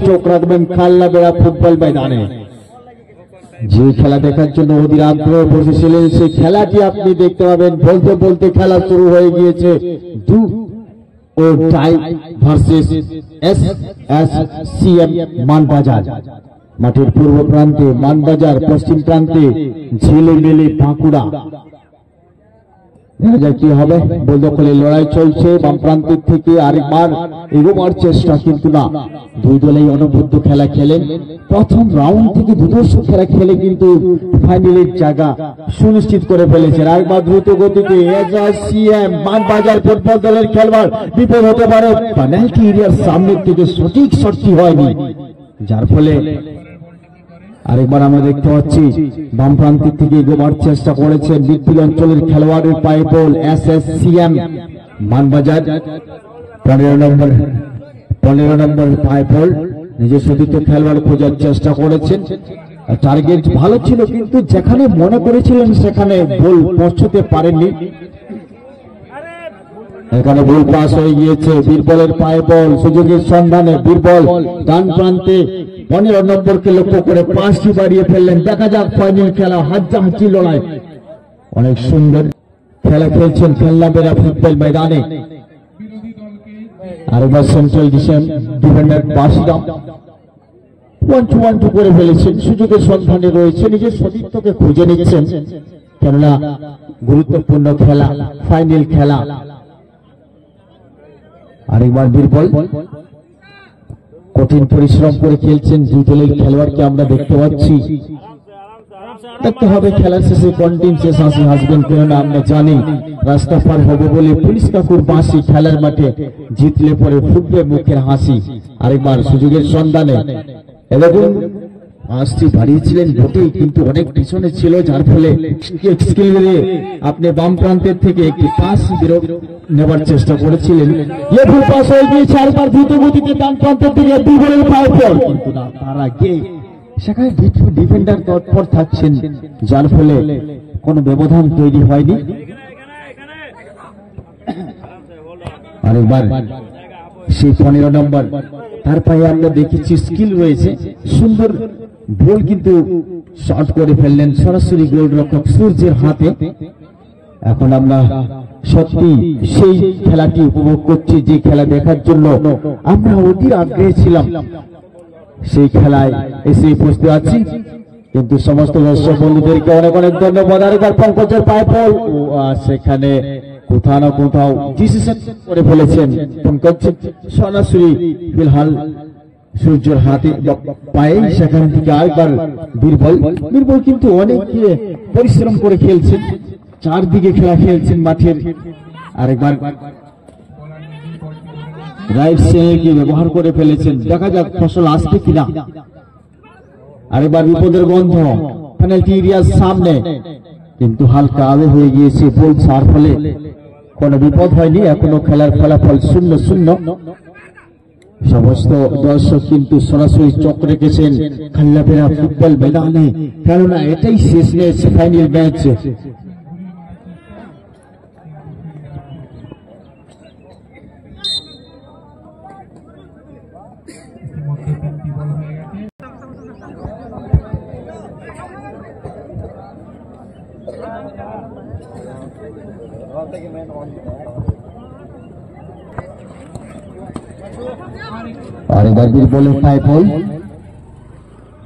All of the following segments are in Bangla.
চোখ রাখবেন খাল্লাবেড়া ফুটবল ময়দানে। যে খেলা দেখার জন্য অধীর আগ্রহ বসেছিলেন সেই খেলাটি আপনি দেখতে পাবেন। বলতে বলতে খেলা শুরু হয়ে গিয়েছে। ডু ও টাই ভার্সেস SSCM মানবাজার। মাঠের পূর্ব প্রান্তে মানবাজার, পশ্চিম প্রান্তে ঝিলিমিলি বাঁকুড়া। দেখা যাক কি হবে। বল দখলে লড়াই চলছে। বাম প্রান্তের থেকে আরেকবার এগোবার চেষ্টা, কিন্তু না। দুই দলেই অনবদ্য খেলা খেলেন। প্রথম রাউন্ড থেকে দুর্ধর্ষ খেলা খেলে কিন্তু ফাইনালের জায়গা সুনিশ্চিত করে ফেলেছেন। আরেকবার দ্রুত গতিতে SSCM মানবাজার ফুটবল দলের খেলোয়াড় বিপদ হতে পারে। পেনাল্টি এরিয়ার সামনের থেকে সঠিক শটটি হয়নি, যার ফলে আরেকবার আমরা দেখতে পাচ্ছি বাম প্রান্তের থেকে এগোবার চেষ্টা করেছেন মিডফিল্ড অঞ্চলের খেলোয়াড়ের পায়ে বল। SSCM মানবাজার 15 নম্বর পায়ে বল। নিজের সতীর্থ খেলোয়াড় খোঁজার চেষ্টা করেছেন। টার্গেট ভালো ছিল, কিন্তু যেখানে মনে করেছিলেন সেখানে বল পৌঁছতে পারেননি। এখানে বল পাস হয়ে গিয়েছে। বীরবলের পায়ে বল, সুযোগের সন্ধানে বীরবল ডান প্রান্তে 15 নম্বরকে লক্ষ্য করে পাঁচটি বাড়িয়ে ফেললেন। দেখা যাক ফাইনাল খেলা, হাড্ডাহাড্ডি লড়াই। অনেক সুন্দর খেলা খেলছেন খাল্লাবেড়া ফুটবল ময়দানে। আরেকবার সেন্ট্রাল ডিফেন্ডার বাসিরাম 1-2 করে ফেলেছেন। সুযোগের সন্ধানে রয়েছে, নিজের সতীর্থকে খুঁজে নিচ্ছেন, কেননা গুরুত্বপূর্ণ খেলা, ফাইনাল খেলা। আরেকবার বীরবল কঠিন পরিশ্রম করে খেলছেন। দুই দলের খেলোয়াড়কে আমরা দেখতে পাচ্ছি। দেখতে হবে খেলার শেষে কন্টিন শেষ হাসি হাসবেন, কেননা আমরা জানি রাস্তা পার হবে বলে পুলিশ কাকুর বাঁশি খেলার মাঠে জিতলে পরে ফুটবে মুখের হাসি। আরেকবার সুযোগের সন্ধানে দেখুন পাঁচটি বাড়িয়েছিলেন বটেই, কিন্তু অনেক পিছনে ছিল, যার ফলে আপনি বাম প্রান্তের থেকে একটি পাস নেবার চেষ্টা করেছিলেন। ফুল পাস হয়ে গিয়েছে। আরেকবার দ্রুত গতিতে ডান প্রান্তের থেকে দুই বলের পায়ে বল, কিন্তু না, তার আগে সেখানে ডিফেন্ডার তৎপর থাকছেন, যার ফলে কোনো ব্যবধান তৈরি হয়নি। আরেকবার সেই 15 নম্বর, তার পায়ে আমরা দেখেছি স্কিল রয়েছে, সুন্দর বল কিন্তু শট করে ফেললেন সরাসরি গোলরক্ষক সূর্যের হাতে। এখন আমরা সত্যি সেই খেলাটি উপভোগ করছি, যে খেলা দেখার জন্য আমরা অধীর আগ্রহী ছিলাম। সেই খেলায় এসে উপস্থিত আছি, কিন্তু সমস্ত দর্শক বন্ধুদেরকে অনেক অনেক ধন্যবাদ। আরেকবার পঙ্কজের পায়ে বল, সেখানে কোথাও না কোথাও ডিসিশন করে ফেলেছেন পঙ্কজ, সরাসরি ফিলহাল সূর্যের হাতে পায়ে। সেখান থেকে আরেকবার বীরবল কিন্তু অনেক পরিশ্রম করে খেলছেন, চারদিকে খেলা খেলছেন মাঠের। আরেকবার রাইট সাইডে ব্যবহার করে ফেলেছেন, দেখা যাক ফসল আসবে কিনা। আরেকবার বিপদের গন্ধ পেনাল্টি এরিয়ার সামনে, কিন্তু হালকা আলো হয়ে গিয়েছে বল ছাড়ার ফলে কোনো বিপদ হয়নি। এখনো খেলার ফলাফল 0-0। সমস্ত দর্শক কিন্তু সরাসরি চোখ রেখেছেন খাল্লাবেড়া ফুটবল ময়দানে, কেননা এটাই শেষ ম্যাচ, ফাইনাল ম্যাচ। আরেকবার বীরবলের পায়ে বল,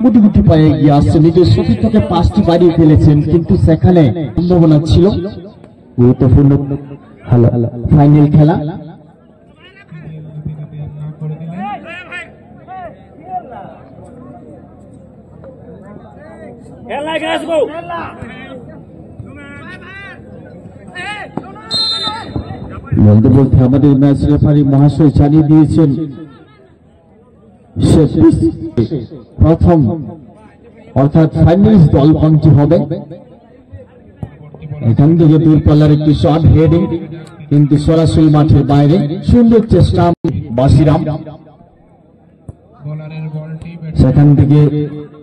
গুটি গুটি পায়ে এগিয়ে আসছে। নিজের সতীর্থকে পাঁচটি বাড়িয়ে ফেলেছেন, কিন্তু সেখানে সম্ভাবনা ছিল। গুরুত্বপূর্ণ ফাইনাল খেলা। বলতে বলতে আমাদের ম্যাচ রেফারি মহাশয় জানিয়ে দিয়েছেন প্রথম অর্থাৎ ফাইনালিস্ট দল কোনটি হবে। এখান থেকে দূরপাল্লার একটি শট হেডিং, কিন্তু সরাসরি মাঠের বাইরে। সুন্দর চেষ্টা বাসিরাম, সেখান থেকে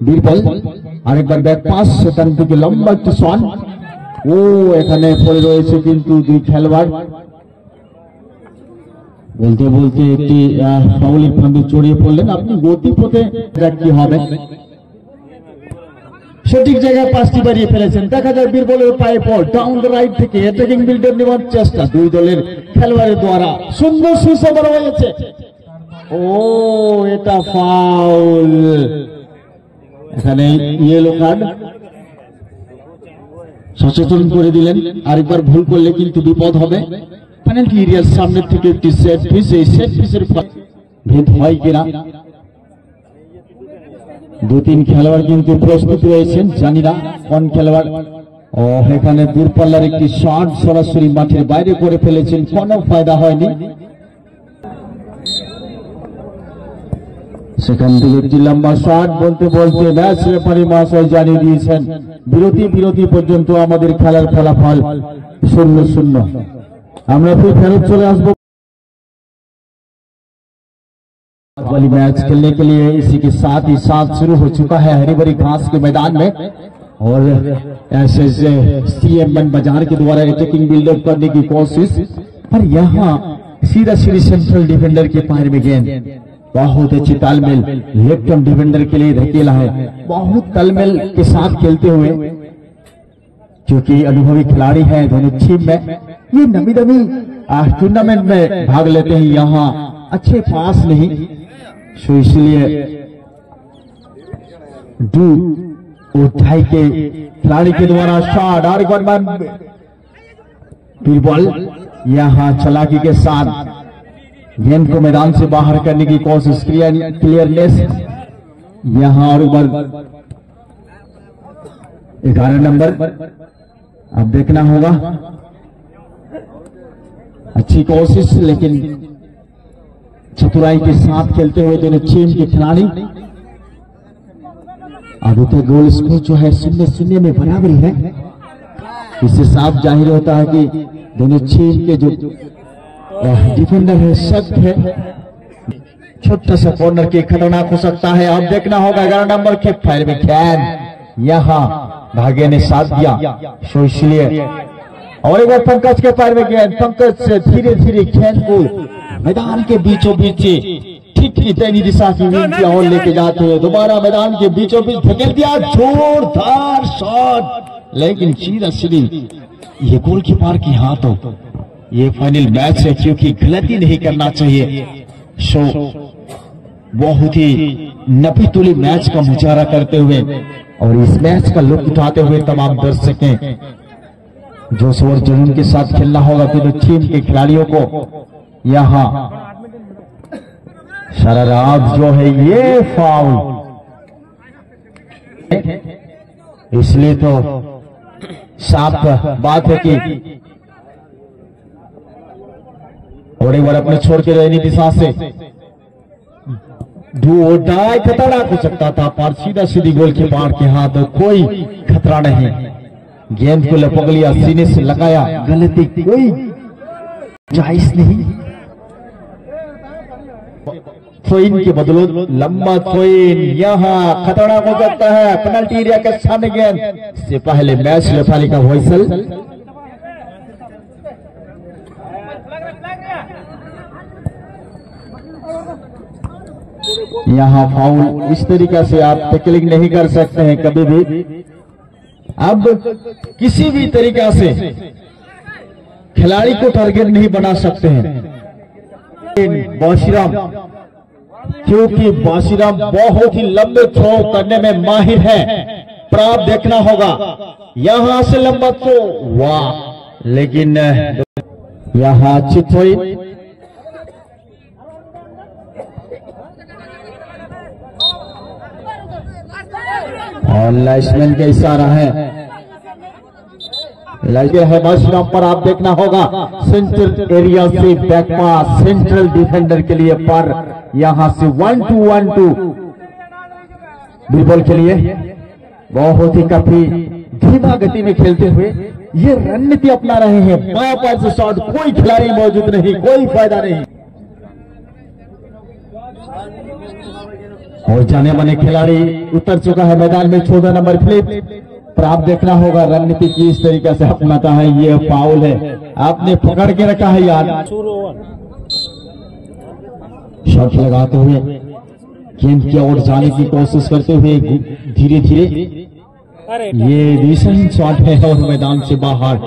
বীরবল আরেকবার ব্যাক পাস, সেখান থেকে লম্বা একটি শট। এখানে পড়ে রয়েছে কিন্তু দুই খেলোয়াড়। বলতে বলতে একটি ফাউলের ফাঁদে জড়িয়ে পড়লেন। আপনি গতিপথে কি হবে, সঠিক জায়গায় পাঁচটি বাড়িয়ে ফেলেছেন। দেখা যায় বীরবলের পায়ে বল ডাউন দ্য রাইট থেকে অ্যাটাকিং বিল্ডার নেওয়ার চেষ্টা দুই দলের খেলোয়াড়ের দ্বারা। সুন্দর সুসবর হয়েছে। ও এটা ফাউল, এখানে ইয়েলো কার্ড। সচেতন করে দিলেন, আরেকবার ভুল করলে কিন্তু বিপদ হবে। পেনাল্টি এরিয়ার সামনে থেকে একটি সেট পিস, এই সেট পিসের ভেদ হয় কিনা। দু তিন খেলোয়াড় কিন্তু প্রস্তুত রয়েছেন, জানি না কোন খেলোয়াড়। ও এখানে দূরপাল্লার একটি শট সরাসরি মাঠের বাইরে করে ফেলেছেন, কোনো ফায়দা হয়নি। সেখান থেকে একটি লম্বা শট বলতে বলতে ম্যাচ রেফারি মহাশয় জানিয়ে দিয়েছেন বিরতি পর্যন্ত আমাদের খেলার ফলাফল 0-0। আমরা फिर ফেরত चले আসবো वाली मैच खेलने के लिए। इसी के साथ ही साथ शुरू हो चुका है हरी भरी घास के मैदान में, और ऐसे सीएमएन बाजार के द्वारा अटैकिंग बिल्डअप करने की कोशिश, पर यहाँ सीधा सेंट्रल डिफेंडर के पैर में गेंद। बहुत अच्छी तालमेल लेफ्ट आर्म डिफेंडर के लिए धकेला है, बहुत तालमेल के साथ खेलते हुए, क्योंकि अनुभवी खिलाड़ी है दोनों टीम में। ये नवी टूर्नामेंट में भाग लेते हैं, यहाँ अच्छे पास नहीं, सो इसलिए डू उठाई के खिलाड़ी के द्वारा शॉट और बॉल यहाँ चालाकी के साथ गेंद को मैदान से बाहर करने की कोशिश, क्लियरनेस यहाँ। और 11 नंबर अब देखना होगा, अच्छी कोशिश लेकिन चतुराई के साथ खेलते हुए दोनों टीम के खिलाड़ी। अभी तक गोल स्कोर जो है 0-0 में बराबरी है। इससे साफ जाहिर होता है कि दोनों टीम के जो डिफेंडर है सख्त है। छोटा सा कॉर्नर के खतरनाक हो सकता है। अब देखना होगा 11 नंबर के फायर में खैन, यहाँ भाग्य ने साथ दिया, सो इसलिए। और एक बार पंकज के पैर में गेंद, पंकज से धीरे धीरे खैन को मैदान के बीचों बीच ठीक दैनी दिशा की विंग और लेके जाते हुए दोबारा मैदान के बीचों बीच धकेल दिया, जोरदार शॉट, लेकिन सीधा ये गोलकीपर की हाथों। ये फाइनल मैच है, क्योंकि गलती नहीं करना चाहिए। सो बहुत ही नपी तुली मैच का मुजाहरा करते हुए और इस मैच का लुत्फ उठाते हुए तमाम दर्शकों जोश और जुनून के साथ खेलना होगा तीनों टीम के खिलाड़ियों को। यहाँ शरारत जो है ये फाउल, इसलिए तो साफ बात है कि और एक बार अपने छोड़ के रहनी दिशा से डाई खतरनाक हो सकता था, पर सीधा सीधी गोलकीपर के हाथ कोई खतरा नहीं। गेंद को लपक लिया, सीने से लगाया, गलती कोई जायज नहीं। थ्रोइन के बदलो लंबा थ्रोइन यहाँ खतरनाक हो सकता है। पेनल्टी एरिया के सामने गेंद से पहले मैच रेफरी का व्हिसल। यहाँ फाउल, इस तरीके से आप टैकलिंग नहीं कर सकते हैं कभी भी। अब किसी भी तरीका से खिलाड़ी को टारगेट नहीं बना सकते हैं। बाशीराम, क्योंकि बाशीराम बहुत ही लंबे थ्रो करने में माहिर है, पर आप देखना होगा यहां से लंबा थ्रो, वाह, लेकिन यहां अच्छी थ्रोइंग। और लाइसमैन का इशारा है, बाशीराम पर आप देखना होगा सेंट्रल एरिया से बैकपास सेंट्रल डिफेंडर के लिए, पर यहां से 1-2 बीरबल के लिए बहुत ही काफी धीमा गति में खेलते हुए ये रणनीति अपना रहे हैं। बाएं पैर से शॉट, कोई खिलाड़ी मौजूद नहीं, कोई फायदा नहीं। और जाने माने खिलाड़ी उतर चुका है मैदान में, 14 नंबर फिलिप, पर आप देखना होगा रणनीति की इस तरीके से अपनाता है। ये फाउल है, आपने पकड़ के रखा है यार। शॉट लगाते हुए गेम की ओर जाने की कोशिश करते हुए धीरे धीरे ये दिशाहीन शॉट है और मैदान से बाहर,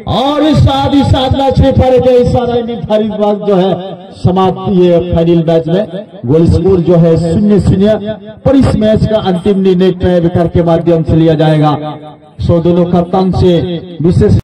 और इस साथ मैच में पड़े गए इशारा निर्धारित बात जो है समाप्ति है फाइनल मैच में। गोल स्कोर जो है 0-0 पर इस मैच का अंतिम निर्णय टाई ब्रेकर के माध्यम से लिया जाएगा। सो दोनों कप्तान से विशेष